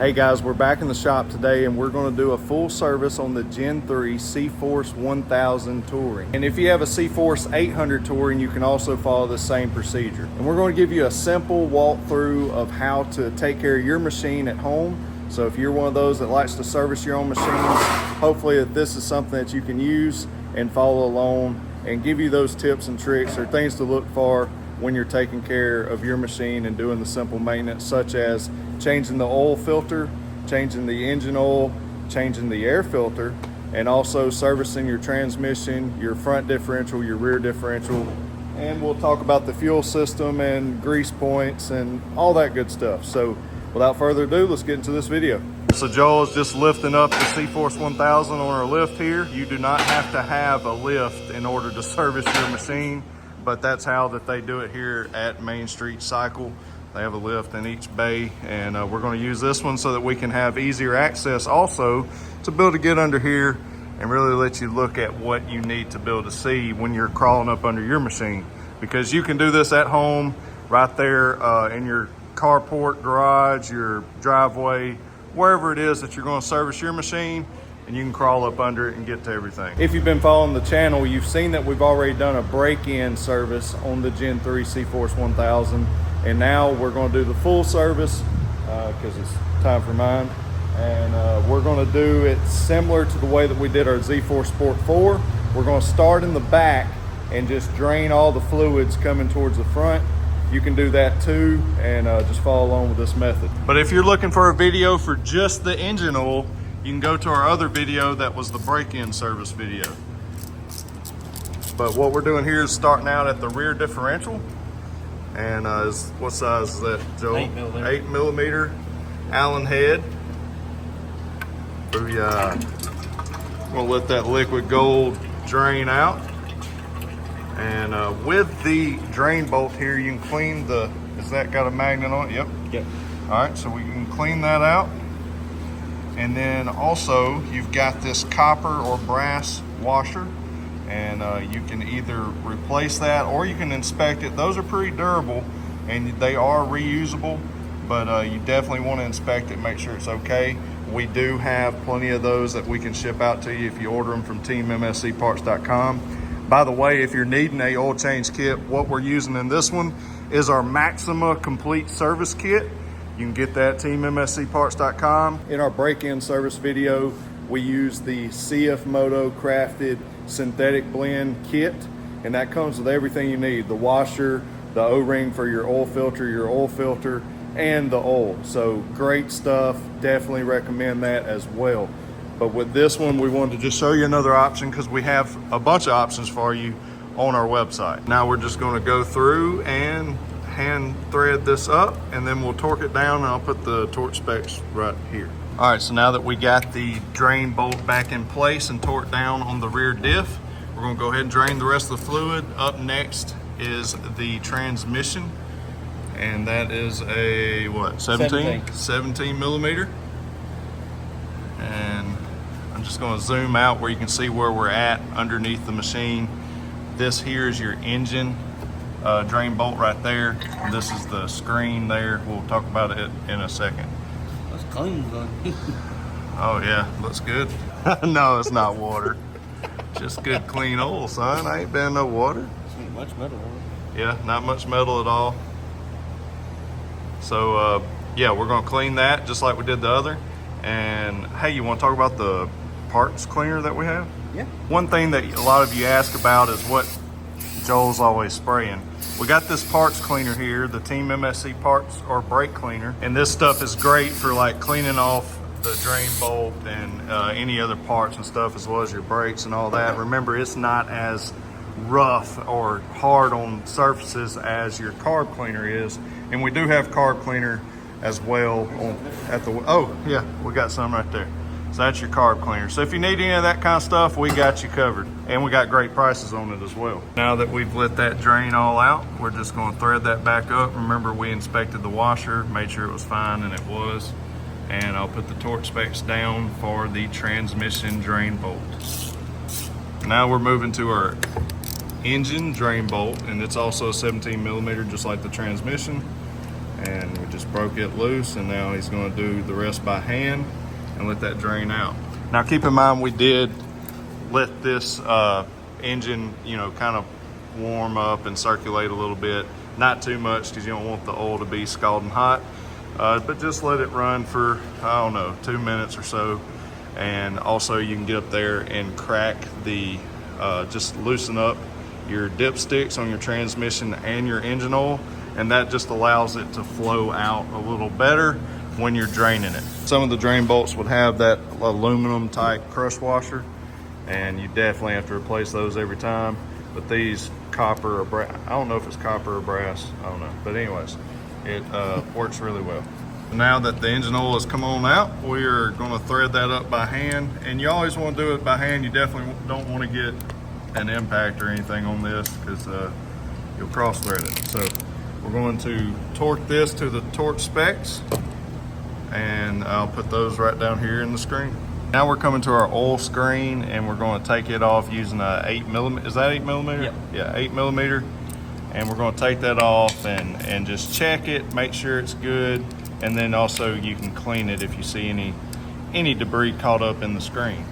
Hey guys, we're back in the shop today and we're going to do a full service on the Gen 3 CFORCE 1000 Touring. And if you have a CFORCE 800 Touring, you can also follow the same procedure. And we're going to give you a simple walkthrough of how to take care of your machine at home. So if you're one of those that likes to service your own machines, hopefully that this is something that you can use and follow along and give you those tips and tricks or things to look for when you're taking care of your machine and doing the simple maintenance, such as changing the oil filter, changing the engine oil, changing the air filter, and also servicing your transmission, your front differential, your rear differential. And we'll talk about the fuel system and grease points and all that good stuff. So without further ado, let's get into this video. So Joel is just lifting up the CFORCE 1000 on our lift here. You do not have to have a lift in order to service your machine, but that's how that they do it here at Main Street Cycle. They have a lift in each bay, and we're going to use this one so that we can have easier access also to be able to get under here and really let you look at what you need to be able to see when you're crawling up under your machine. Because you can do this at home, right there in your carport, garage, your driveway, wherever it is that you're going to service your machine, and you can crawl up under it and get to everything. If you've been following the channel, you've seen that we've already done a break-in service on the Gen 3 CFORCE 1000, and now we're going to do the full service because it's time for mine. And we're going to do it similar to the way that we did our Z4 Sport 4. We're going to start in the back and just drain all the fluids coming towards the front. You can do that too, and just follow along with this method. But if you're looking for a video for just the engine oil, you can go to our other video that was the break-in service video. But what we're doing here is starting out at the rear differential. And what size is that, Joel? 8 millimeter Allen head. Booyah. I'm gonna let that liquid gold drain out. And with the drain bolt here, you can clean the, has that got a magnet on it? Yep. Yep. All right, so we can clean that out. And then also you've got this copper or brass washer, and you can either replace that or you can inspect it. Those are pretty durable and they are reusable, but you definitely want to inspect it, make sure it's okay. We do have plenty of those that we can ship out to you if you order them from teammscparts.com. By the way, if you're needing a oil change kit, what we're using in this one is our Maxima complete service kit. You can get that at teammscparts.com. In our break-in service video, we use the CFMOTO crafted synthetic blend kit, and that comes with everything you need: the washer, the O-ring for your oil filter, and the oil. So great stuff. Definitely recommend that as well. But with this one, we wanted to just show you another option because we have a bunch of options for you on our website. Now we're just going to go through and hand thread this up, and then we'll torque it down, and I'll put the torque specs right here. All right, so now that we got the drain bolt back in place and torqued down on the rear diff, we're gonna go ahead and drain the rest of the fluid. Up next is the transmission, and that is a, what, 17 millimeter. And I'm just gonna zoom out where you can see where we're at underneath the machine. This here is your engine drain bolt right there. This is the screen there. We'll talk about it in a second. That's clean, though. Oh yeah, looks good. No, it's not water. Just good clean oil, son. I ain't been no water. Ain't much metal on it. Yeah, not much metal at all. So yeah, we're gonna clean that just like we did the other. And hey, you wanna talk about the parts cleaner that we have? Yeah. One thing that a lot of you ask about is what Joel's always spraying. We got this parts cleaner here, the Team MSC parts or brake cleaner, and this stuff is great for like cleaning off the drain bolt and any other parts and stuff, as well as your brakes and all that. Remember, it's not as rough or hard on surfaces as your carb cleaner is, and we do have carb cleaner as well on, at the, oh yeah, we got some right there. So that's your carb cleaner. So if you need any of that kind of stuff, we got you covered. And we got great prices on it as well. Now that we've let that drain all out, we're just gonna thread that back up. Remember, we inspected the washer, made sure it was fine, and it was. And I'll put the torque specs down for the transmission drain bolt. Now we're moving to our engine drain bolt, and it's also a 17 millimeter, just like the transmission. And we just broke it loose, and now he's going to do the rest by hand and let that drain out. Now keep in mind, we did let this engine, you know, kind of warm up and circulate a little bit. Not too much, because you don't want the oil to be scalding hot, but just let it run for, I don't know, 2 minutes or so. And also you can get up there and crack the, just loosen up your dipsticks on your transmission and your engine oil, and that just allows it to flow out a little better when you're draining it. Some of the drain bolts would have that aluminum type crush washer, and you definitely have to replace those every time. But these copper or brass, I don't know if it's copper or brass, I don't know. But anyways, it works really well. Now that the engine oil has come on out, we are going to thread that up by hand. And you always want to do it by hand. You definitely don't want to get an impact or anything on this, because you'll cross thread it. So we're going to torque this to the torque specs, and I'll put those right down here in the screen. Now we're coming to our oil screen, and we're going to take it off using a 8mm. Is that 8mm? Yep. Yeah, 8mm. And we're going to take that off and just check it, make sure it's good, and then also you can clean it if you see any debris caught up in the screen.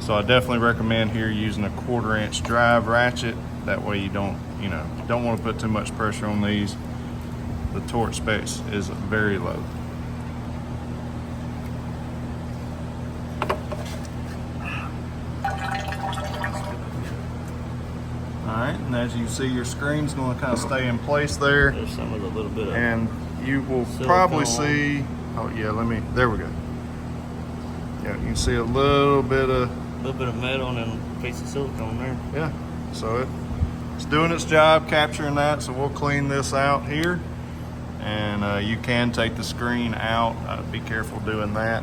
So I definitely recommend here using a 1/4 inch drive ratchet. That way you don't want to put too much pressure on these. The torque specs is very low. Alright, and as you see, your screen's going to kind of stay in place there. There's some of the little bit of, and you will probably see, oh yeah, there we go. Yeah, you can see a little bit of metal and a piece of silicone there. Yeah, so it's doing its job capturing that. So we'll clean this out here, and you can take the screen out. Be careful doing that.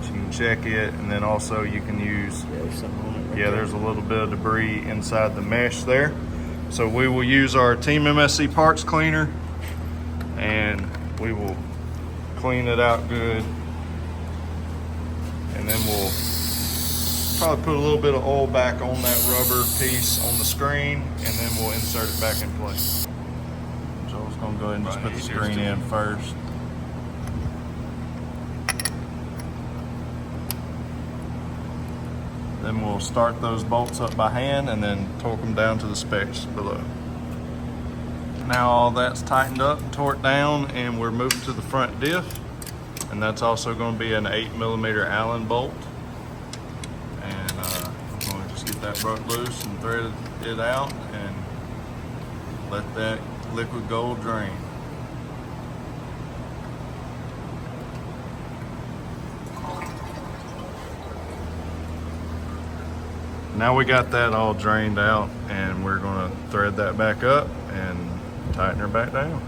So you can check it, and then also you can use, There's something on it right yeah, there. there's a little bit of debris inside the mesh there. So we will use our Team MSC parts cleaner, and we will clean it out good. And then we'll probably put a little bit of oil back on that rubber piece on the screen, and then we'll insert it back in place. Joel's gonna go ahead and just put the screen in first. Then we'll start those bolts up by hand and then torque them down to the specs below. Now all that's tightened up, torqued down, and we're moving to the front diff. And that's also going to be an 8mm Allen bolt. And I'm going to just get that broke loose and thread it out and let that liquid gold drain. Now we got that all drained out, and we're going to thread that back up and tighten her back down.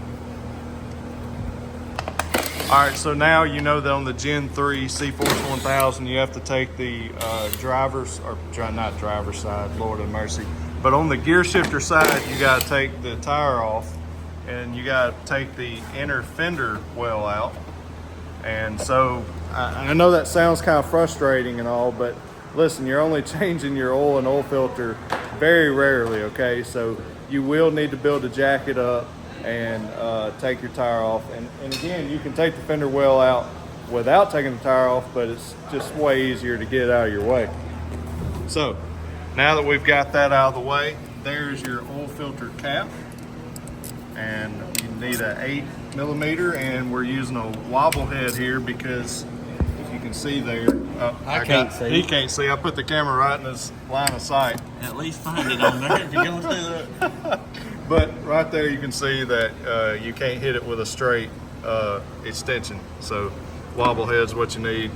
All right, so now you know that on the Gen 3 CFORCE 1000, you have to take the not driver's side, Lord have mercy, but on the gear shifter side, you got to take the tire off, and you got to take the inner fender well out. And so I know that sounds kind of frustrating and all, but listen, you're only changing your oil and oil filter very rarely, okay? So you will need to build a jacket up and take your tire off. And again, you can take the fender well out without taking the tire off, but it's just way easier to get it out of your way. So now that we've got that out of the way, there's your oil filter cap. And you need a 8mm, and we're using a wobble head here because if you can see there, I can't see. He can't see. I put the camera right in his line of sight. At least find it on there if you're going to do that. But right there you can see that you can't hit it with a straight extension. So wobble head's what you need.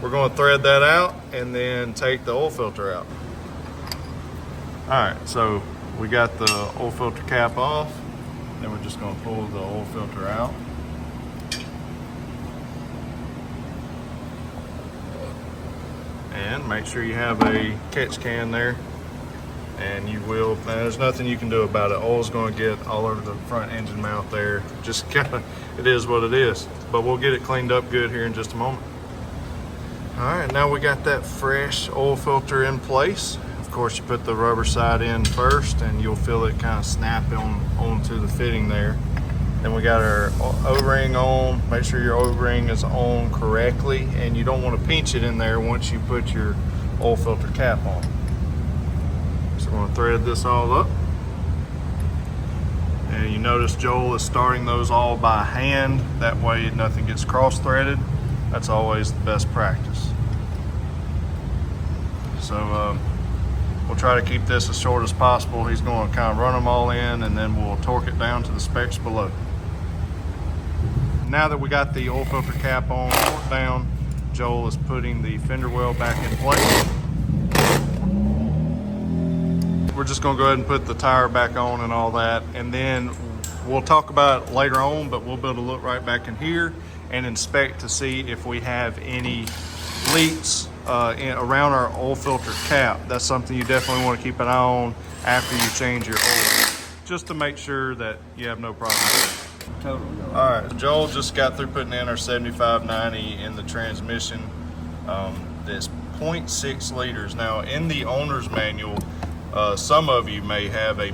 We're going to thread that out and then take the oil filter out. All right, so we got the oil filter cap off. Then we're just going to pull the oil filter out. And make sure you have a catch can there. And you will, there's nothing you can do about it. Oil's going to get all over the front engine mount there. Just kind of, it is what it is. But we'll get it cleaned up good here in just a moment. All right, now we got that fresh oil filter in place. Of course, you put the rubber side in first and you'll feel it kind of snap onto the fitting there. Then we got our O-ring on. Make sure your O-ring is on correctly, and you don't want to pinch it in there once you put your oil filter cap on. So we're going to thread this all up. And you notice Joel is starting those all by hand. That way nothing gets cross-threaded. That's always the best practice. So we'll try to keep this as short as possible. He's going to kind of run them all in, and then we'll torque it down to the specs below. Now that we got the oil filter cap on, torque down, Joel is putting the fender well back in place. We're just going to go ahead and put the tire back on and all that, and then we'll talk about it later on, but we'll be able to look right back in here and inspect to see if we have any leaks around our oil filter cap. That's something you definitely want to keep an eye on after you change your oil, just to make sure that you have no problem with it. Totally. All right, Joel just got through putting in our 7590 in the transmission. That's 0.6 liters. Now, in the owner's manual, some of you may have a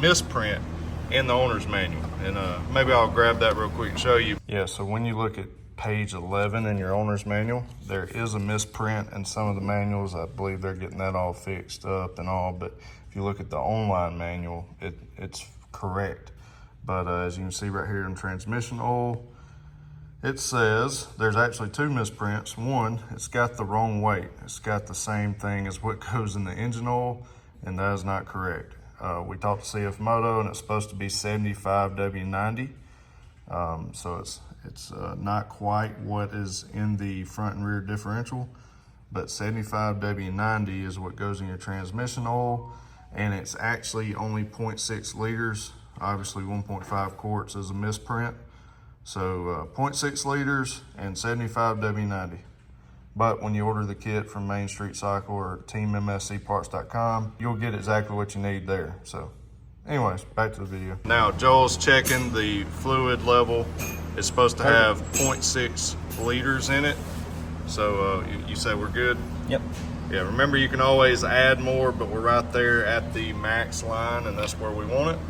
misprint in the owner's manual, and maybe I'll grab that real quick and show you. Yeah, so when you look at page 11 in your owner's manual, there is a misprint in some of the manuals. I believe they're getting that all fixed up and all, but if you look at the online manual, it's correct. But as you can see right here in transmission oil, it says there's actually two misprints. One, it's got the wrong weight. It's got the same thing as what goes in the engine oil, and that is not correct. We talked to CFMOTO, and it's supposed to be 75W90. So it's not quite what is in the front and rear differential, but 75W90 is what goes in your transmission oil, and it's actually only 0.6 liters. Obviously 1.5 quarts is a misprint. So 0.6 liters and 75W90. But when you order the kit from Main Street Cycle or teammscparts.com, you'll get exactly what you need there. So anyways, back to the video. Now Joel's checking the fluid level. It's supposed to have 0.6 liters in it. So you say we're good? Yep. Yeah, remember you can always add more, but we're right there at the max line, and that's where we want it.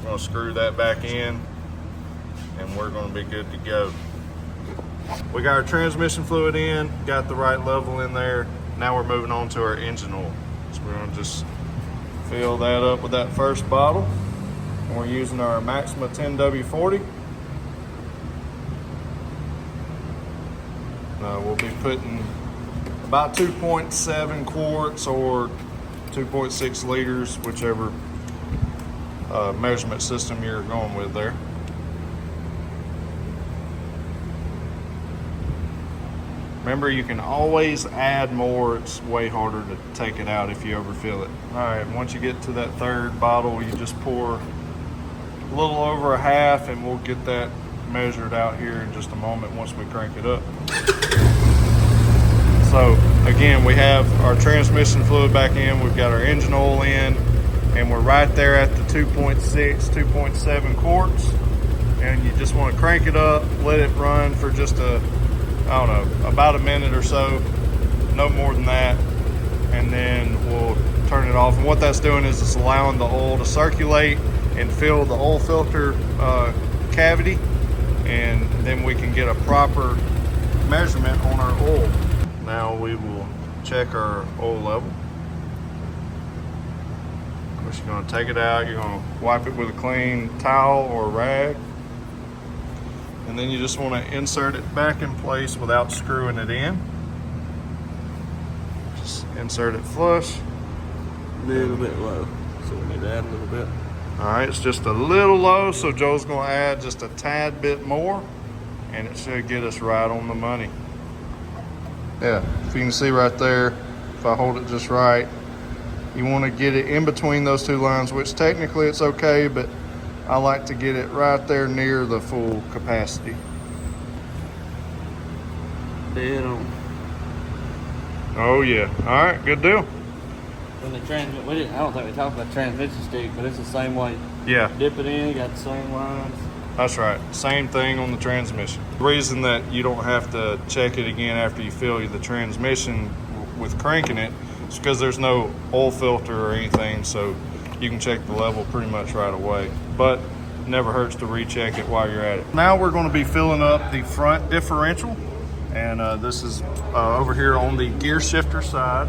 We're gonna screw that back in, and we're gonna be good to go. We got our transmission fluid in, got the right level in there. Now we're moving on to our engine oil. So we're gonna just fill that up with that first bottle. And we're using our Maxima 10W40. We'll be putting about 2.7 quarts or 2.6 liters, whichever measurement system you're going with there. Remember, you can always add more. It's way harder to take it out if you overfill it. All right, once you get to that third bottle, you just pour a little over a half, and we'll get that measured out here in just a moment once we crank it up. So again, we have our transmission fluid back in, we've got our engine oil in, and we're right there at the 2.6, 2.7 quarts. And you just want to crank it up, let it run for just I don't know, about a minute or so, no more than that. And then we'll turn it off. And what that's doing is it's allowing the oil to circulate and fill the oil filter cavity. And then we can get a proper measurement on our oil. Now we will check our oil level. You're going to take it out, you're going to wipe it with a clean towel or a rag, and then you just want to insert it back in place without screwing it in. Just insert it flush. A little bit low, so we need to add a little bit. All right, it's just a little low, so Joe's going to add just a tad bit more, and it should get us right on the money. Yeah, if you can see right there, if I hold it just right, you want to get it in between those two lines, which technically it's okay, but I like to get it right there near the full capacity. Dead on. Oh yeah, all right, good deal. When the transmit, I don't think we talked about transmission stick, but it's the same way. Yeah. Dip it in, you got the same lines. That's right, same thing on the transmission. The reason that you don't have to check it again after you fill the transmission with cranking it It's because there's no oil filter or anything, so you can check the level pretty much right away. But never hurts to recheck it while you're at it. Now we're going to be filling up the front differential, and this is over here on the gear shifter side.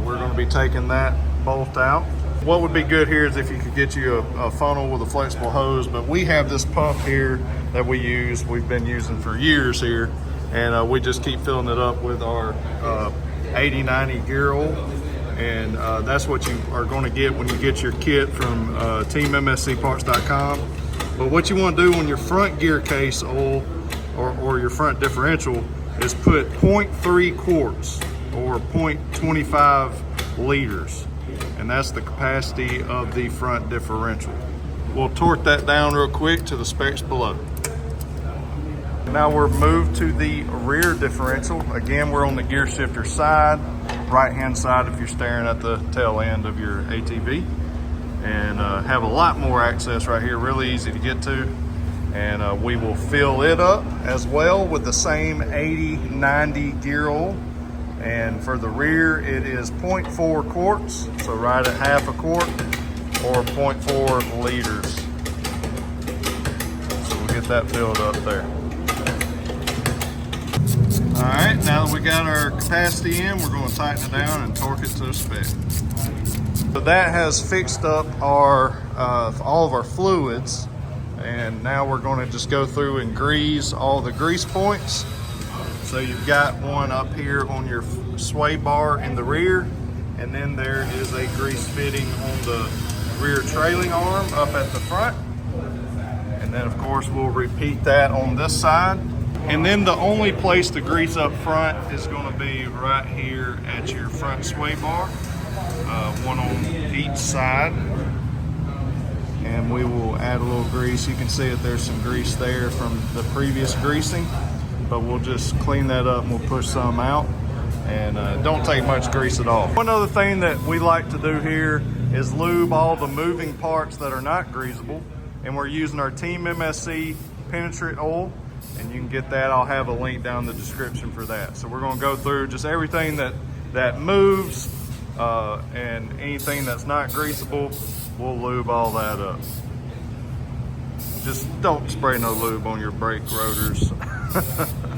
We're going to be taking that bolt out. What would be good here is if you could get you a funnel with a flexible hose, but we have this pump here that we've been using for years here, and we just keep filling it up with our 80-90 gear oil, and that's what you are going to get when you get your kit from teammscparts.com. But what you want to do on your front gear case oil or your front differential is put 0.3 quarts or 0.25 liters, and that's the capacity of the front differential. We'll torque that down real quick to the specs below. Now we're moved to the rear differential. Again, we're on the gear shifter side, right hand side if you're staring at the tail end of your ATV, and have a lot more access right here, really easy to get to. And we will fill it up as well with the same 80-90 gear oil. And for the rear, it is 0.4 quarts, so right at half a quart, or 0.4 liters. So we'll get that filled up there. All right, now that we got our capacity in, we're going to tighten it down and torque it to spec. So that has fixed up our all of our fluids, and now we're going to just go through and grease all the grease points. So you've got one up here on your sway bar in the rear, and then there is a grease fitting on the rear trailing arm up at the front. And then of course we'll repeat that on this side. And then the only place to grease up front is going to be right here at your front sway bar, one on each side. And we will add a little grease. You can see that there's some grease there from the previous greasing, but we'll just clean that up and we'll push some out, and don't take much grease at all. One other thing that we like to do here is lube all the moving parts that are not greasable, and we're using our Team MSC PENETRANT oil, and you can get that. I'll have a link down in the description for that. So we're going to go through just everything that moves, and anything that's not greasable, we'll lube all that up. Just don't spray no lube on your brake rotors.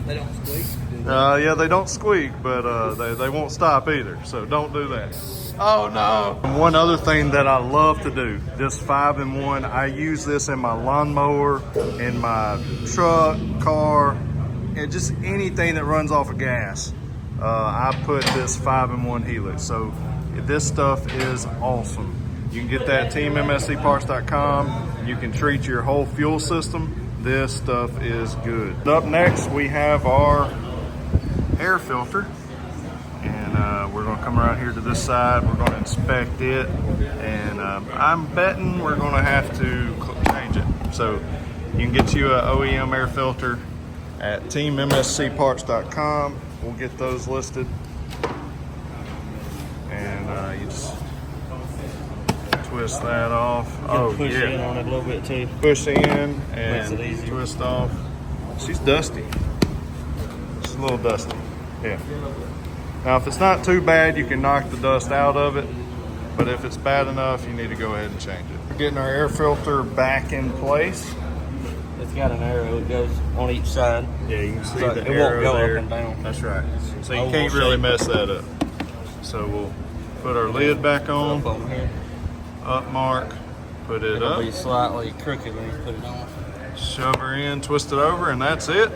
They don't squeak? Yeah, they don't squeak, but they won't stop either, so don't do that. Oh no! And one other thing that I love to do, this 5-in-1, I use this in my lawnmower, in my truck, car, and just anything that runs off of gas. I put this 5-in-1 helix, so this stuff is awesome. You can get that at teammscparts.com. You can treat your whole fuel system. This stuff is good. Up next, we have our air filter. And we're gonna come around here to this side. We're gonna inspect it. And I'm betting we're gonna have to change it. So you can get you an OEM air filter at teammscparts.com. We'll get those listed. And you just twist that off. Oh, push yeah. in on it a little bit too. Push in and Makes it easier. twist off. She's dusty. She's a little dusty. Yeah. Now, if it's not too bad, you can knock the dust out of it. But if it's bad enough, you need to go ahead and change it. We're getting our air filter back in place. It's got an arrow that goes on each side. Yeah, you can see So the it won't arrow go there. up and down. That's right. So you Oval can't really shape. mess that up. So we'll put our lid back on. Up on here. Up mark. Put it It'll up. be slightly crooked when you put it on. Shove her in, twist it over, and that's it.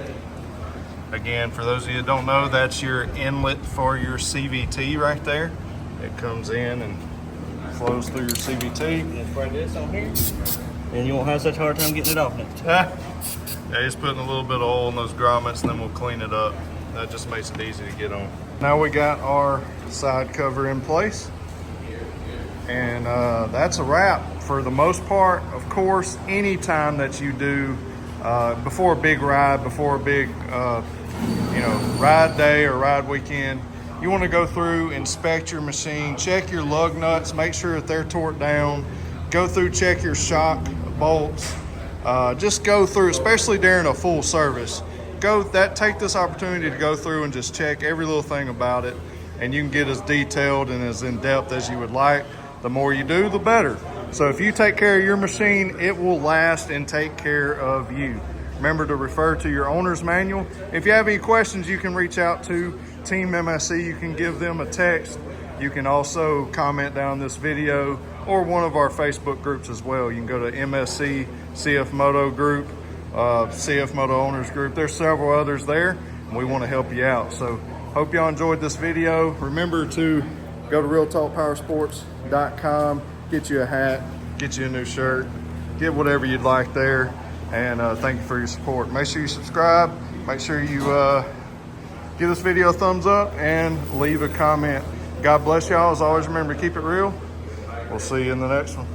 Again, for those of you that don't know, that's your inlet for your CVT right there. It comes in and flows through your CVT. And spray this on here, and you won't have such a hard time getting it off next time. Yeah, just putting a little bit of oil in those grommets, and then we'll clean it up. That just makes it easy to get on. Now we got our side cover in place. And that's a wrap for the most part. Of course, anytime that you do before a big ride, before a big ride day or ride weekend, you want to go through, inspect your machine, check your lug nuts, make sure that they're torqued down, go through, check your shock bolts, just go through, especially during a full service. Take this opportunity to go through and just check every little thing about it. and you can get as detailed and as in-depth as you would like. The more you do, the better. So if you take care of your machine, it will last and take care of you. Remember to refer to your owner's manual. If you have any questions, you can reach out to Team MSC. You can give them a text. You can also comment down this video or one of our Facebook groups as well. You can go to MSC CFMOTO group, CFMOTO owners group. There's several others there, and we want to help you out. So hope y'all enjoyed this video. Remember to go to realtalkpowersports.com, get you a hat, get you a new shirt, get whatever you'd like there. And thank you for your support. Make sure you subscribe. Make sure you give this video a thumbs up and leave a comment. God bless y'all. As always, remember to keep it real. We'll see you in the next one.